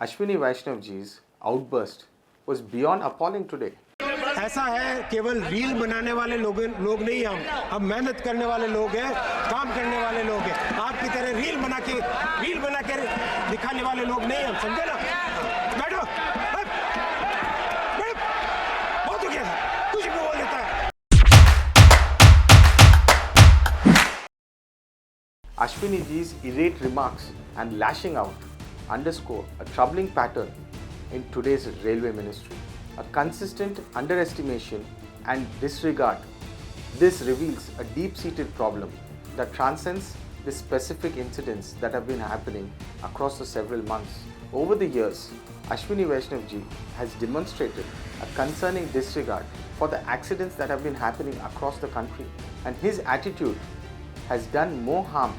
Ashwini Vaishnav ji's outburst was beyond appalling today. ऐसा है केवल रील बनाने वाले लोग नहीं हम मेहनत करने वाले लोग हैं, काम करने वाले लोग हैं। आपकी तरह रील बना के दिखाने वाले लोग नहीं हम, समझे ना? बैठो, बहुत हो गया, कुछ भी बोल देता है। Ashwini ji's irate remarks and lashing out underscore a troubling pattern in today's railway ministry. A consistent underestimation and disregard. This reveals a deep-seated problem that transcends the specific incidents that have been happening across the several months. Over the years, Ashwini Vaishnav ji has demonstrated a concerning disregard for the accidents that have been happening across the country, and his attitude has done more harm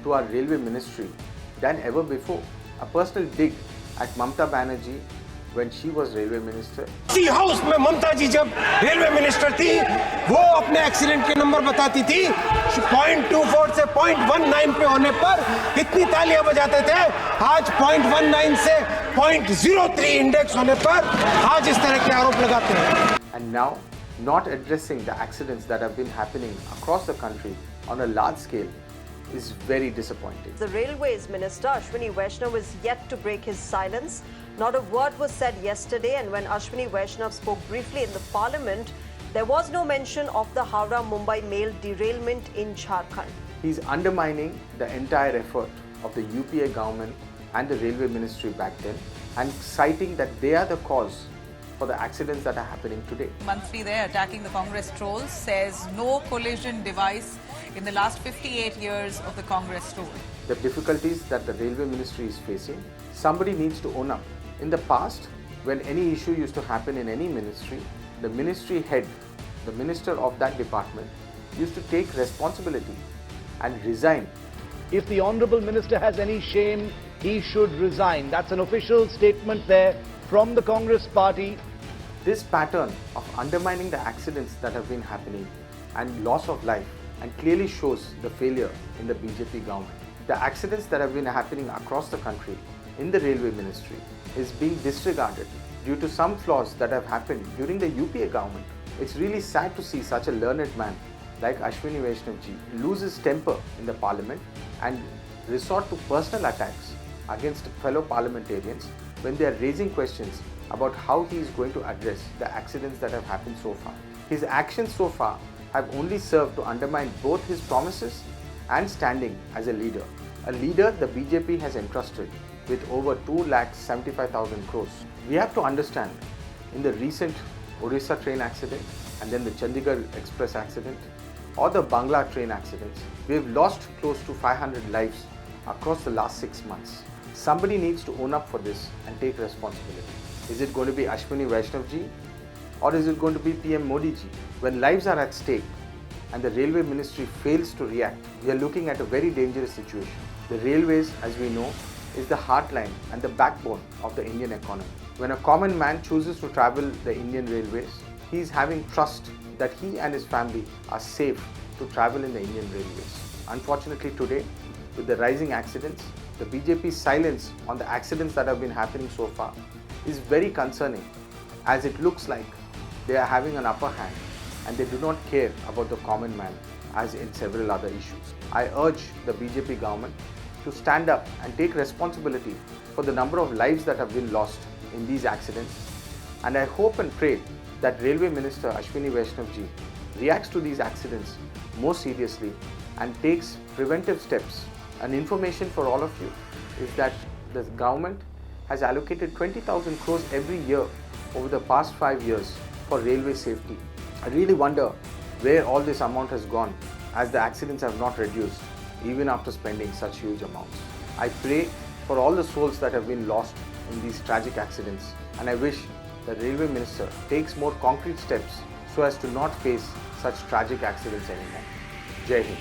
to our railway ministry than ever before. A personal dig at Mamata Banerjee when she was railway minister. सी house में ममता जी जब railway minister थी, वो अपने accident के number बताती थी, 0.24 से 0.19 पे होने पर कितनी तालियां बजाते थे। आज 0.19 से 0.03 इंडेक्स होने पर आज इस तरह के आरोप लगाते हैं। And now, not addressing the accidents that have been happening across the country on a large scale is very disappointing. The Railways Minister Ashwini Vaishnav is yet to break his silence. Not a word was said yesterday, and when Ashwini Vaishnav spoke briefly in the Parliament, there was no mention of the Howrah-Mumbai mail derailment in Jharkhand. He's undermining the entire effort of the UPA government and the railway ministry back then, and citing that they are the cause for the accidents that are happening today. Mantri there attacking the Congress trolls says no collision device in the last 58 years of the Congress rule. The difficulties that the railway ministry is facing, somebody needs to own up. In the past, when any issue used to happen in any ministry, the ministry head, the minister of that department, used to take responsibility and resign. If the Honourable Minister has any shame, he should resign. That's an official statement there from the Congress party. This pattern of undermining the accidents that have been happening and loss of life and clearly shows the failure in the BJP government. The accidents that have been happening across the country in the railway ministry is being disregarded due to some flaws that have happened during the UPA government. It's really sad to see such a learned man like Ashwini Vaishnav ji lose his temper in the parliament and resort to personal attacks against fellow parliamentarians when they are raising questions about how he is going to address the accidents that have happened so far. His actions so far have only served to undermine both his promises and standing as a leader. A leader the BJP has entrusted with over 2,75,000 crores. We have to understand, in the recent Orissa train accident and then the Chandigarh Express accident or the Bangla train accidents, we have lost close to 500 lives across the last 6 months. Somebody needs to own up for this and take responsibility. Is it going to be Ashwini Vaishnav ji or is it going to be PM Modi ji? When lives are at stake and the railway ministry fails to react, we are looking at a very dangerous situation. The railways, as we know, is the heartline and the backbone of the Indian economy. When a common man chooses to travel the Indian railways, he is having trust that he and his family are safe to travel in the Indian railways. Unfortunately today, with the rising accidents, the BJP's silence on the accidents that have been happening so far is very concerning, as it looks like they are having an upper hand and they do not care about the common man as in several other issues. I urge the BJP government to stand up and take responsibility for the number of lives that have been lost in these accidents, and I hope and pray that Railway Minister Ashwini Vaishnav ji reacts to these accidents more seriously and takes preventive steps. An information for all of you is that the government has allocated 20,000 crores every year over the past 5 years for railway safety. I really wonder where all this amount has gone, as the accidents have not reduced even after spending such huge amounts. I pray for all the souls that have been lost in these tragic accidents, and I wish the Railway Minister takes more concrete steps so as to not face such tragic accidents anymore. Jai Hind.